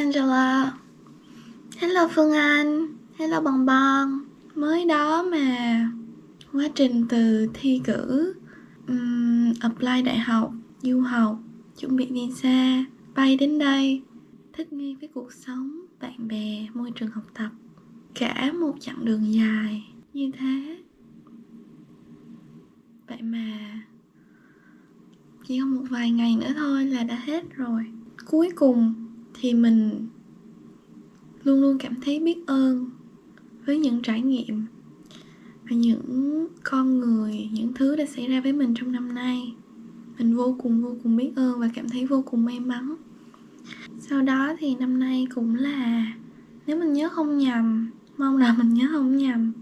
Angela. Hello Phương Anh. Hello Bồng Bồng. Mới đó mà quá trình từ thi cử, apply đại học, du học, chuẩn bị visa, bay đến đây, thích nghi với cuộc sống, bạn bè, môi trường học tập. Cả một chặng đường dài như thế. Vậy mà chỉ còn một vài ngày nữa thôi là đã hết rồi. Cuối cùng thì mình luôn luôn cảm thấy biết ơn với những trải nghiệm và những con người, những thứ đã xảy ra với mình trong năm nay. Mình vô cùng biết ơn và cảm thấy vô cùng may mắn. Sau đó thì năm nay cũng là, nếu mình nhớ không nhầm, mong là mình nhớ không nhầm,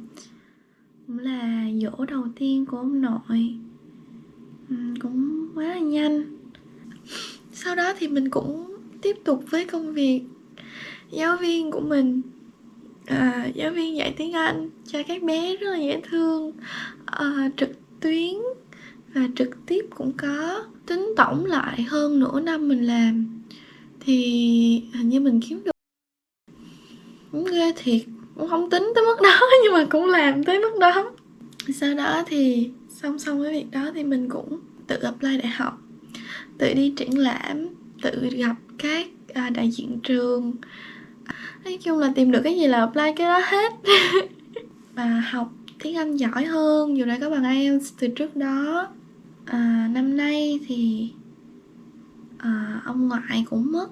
cũng là giỗ đầu tiên của ông nội. Cũng quá là nhanh. Sau đó thì mình cũng tiếp tục với công việc giáo viên của mình, giáo viên dạy tiếng Anh cho các bé rất là dễ thương, trực tuyến và trực tiếp cũng có. Tính tổng lại hơn nửa năm mình làm thì hình như mình kiếm được, cũng ghê thiệt, cũng không tính tới mức đó nhưng mà cũng làm tới mức đó. Sau đó thì song song với việc đó thì mình cũng tự apply đại học, tự đi triển lãm, tự gặp các đại diện trường. Nói chung là tìm được cái gì là apply cái đó hết. Và học tiếng Anh giỏi hơn dù đã có bằng IELTS từ trước đó. Năm nay thì ông ngoại cũng mất.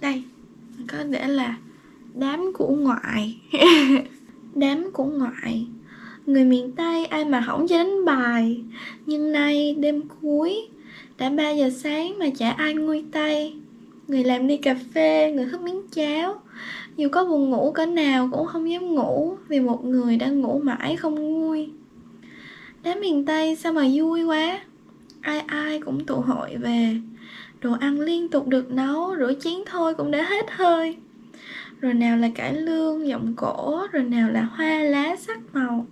Đây có để là đám của ngoại. Đám của ngoại. Người miền Tây ai mà hỏng cho đánh bài, nhưng nay đêm cuối đã 3 giờ sáng mà chả ai nguôi tay. Người làm ly cà phê, người húp miếng cháo, dù có buồn ngủ cỡ nào cũng không dám ngủ, vì một người đang ngủ mãi không nguôi. Đám miền Tây sao mà vui quá, ai ai cũng tụ hội về. Đồ ăn liên tục được nấu, rửa chén thôi cũng đã hết hơi. Rồi nào là cải lương, giọng cổ, rồi nào là hoa lá sắc màu.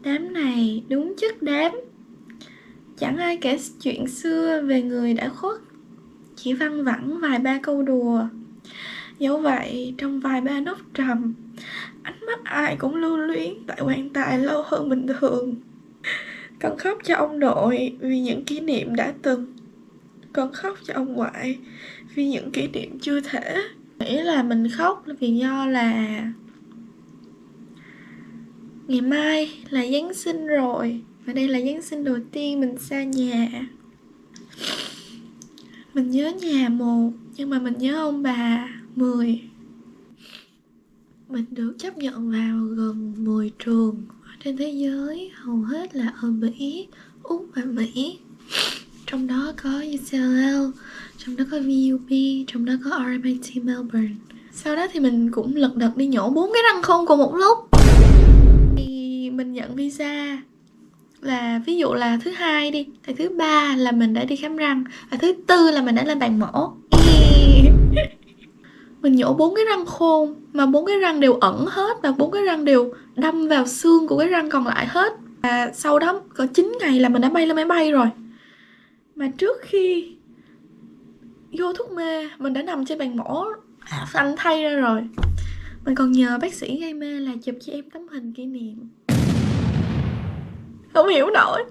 Đám này đúng chất đám. Chẳng ai kể chuyện xưa về người đã khuất, chỉ văng vẳng vài ba câu đùa. Dẫu vậy, trong vài ba nốt trầm, ánh mắt ai cũng lưu luyến tại quan tài lâu hơn bình thường. Con khóc cho ông nội vì những kỷ niệm đã từng. Con khóc cho ông ngoại vì những kỷ niệm chưa thể. Nghĩ là mình khóc là vì do là ngày mai là Giáng sinh rồi, và đây là Giáng sinh đầu tiên mình xa nhà. Mình nhớ nhà 1, nhưng mà mình nhớ ông bà 10. Mình được chấp nhận vào gần 10 trường trên thế giới, hầu hết là ở Mỹ, Úc và Mỹ. Trong đó có UCLA, trong đó có VUP, trong đó có RMIT Melbourne. Sau đó thì mình cũng lật đật đi nhổ 4 cái răng khôn cùng một lúc. Thì mình nhận visa là ví dụ là thứ 2 đi, thì thứ 3 là mình đã đi khám răng, và thứ 4 là mình đã lên bàn mổ. Mình nhổ 4 cái răng khôn, mà 4 cái răng đều ẩn hết, và 4 cái răng đều đâm vào xương của cái răng còn lại hết. Và sau đó có 9 ngày là mình đã bay lên máy bay rồi. Mà trước khi vô thuốc mê, mình đã nằm trên bàn mổ, anh thay ra rồi. Mình còn nhờ bác sĩ gây mê là chụp cho em tấm hình kỷ niệm. Không hiểu nổi.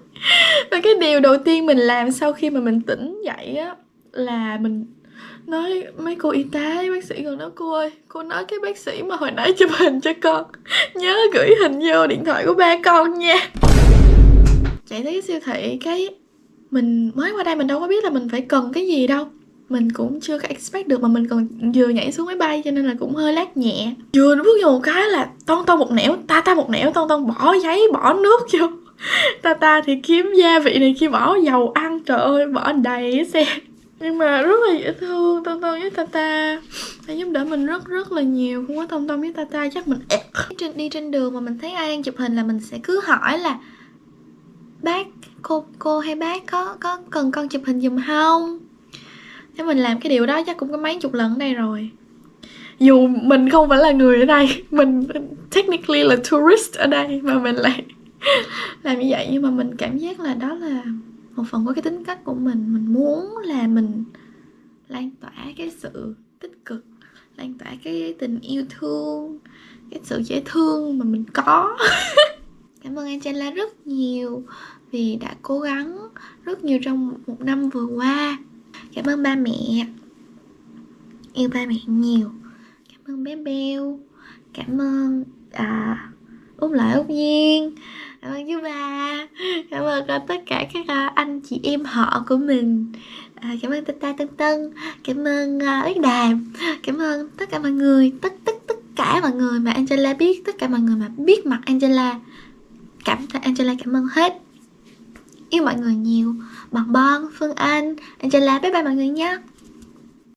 Và cái điều đầu tiên mình làm sau khi mà mình tỉnh dậy á, là mình nói mấy cô y tá, bác sĩ còn nói: cô ơi, cô nói cái bác sĩ mà hồi nãy chụp hình cho con nhớ gửi hình vô điện thoại của ba con nha. Chạy tới cái siêu thị, cái mình mới qua đây mình đâu có biết là mình phải cần cái gì đâu. Mình cũng chưa có expect được, mà mình còn vừa nhảy xuống máy bay cho nên là cũng hơi lát nhẹ. Vừa bước vô một cái là ton một nẻo, ta một nẻo, ton bỏ giấy, bỏ nước vô. Ta thì kiếm gia vị này kia, bỏ dầu ăn, trời ơi, bỏ đầy cái xe. Nhưng mà rất là dễ thương, Ton với Tata đã giúp đỡ mình rất là nhiều. Không có Ton với Tata chắc mình đi trên đường mà mình thấy ai đang chụp hình là mình sẽ cứ hỏi là: bác, cô hay bác có cần con chụp hình giùm không? Thế mình làm cái điều đó chắc cũng có mấy chục lần ở đây rồi. Dù mình không phải là người ở đây, mình technically là tourist ở đây, mà mình lại làm như vậy. Nhưng mà mình cảm giác là đó là một phần của cái tính cách của mình. Mình muốn là mình lan tỏa cái sự tích cực, lan tỏa cái tình yêu thương, cái sự dễ thương mà mình có. Cảm ơn Angela rất nhiều vì đã cố gắng rất nhiều trong một năm vừa qua. Cảm ơn ba mẹ, yêu ba mẹ nhiều. Cảm ơn bé Beo, cảm ơn Út Lợi, Út Nhiên, cảm ơn chú ba, cảm ơn tất cả các anh chị em họ của mình. Cảm ơn Tata Tân Tân, cảm ơn Uyết Đàm, cảm ơn tất cả mọi người, tất cả mọi người mà Angela biết, tất cả mọi người mà biết mặt Angela. Angela cảm ơn hết. Yêu mọi người nhiều. Bằng Bon, Phương Anh, Angela, bye bye mọi người nhé.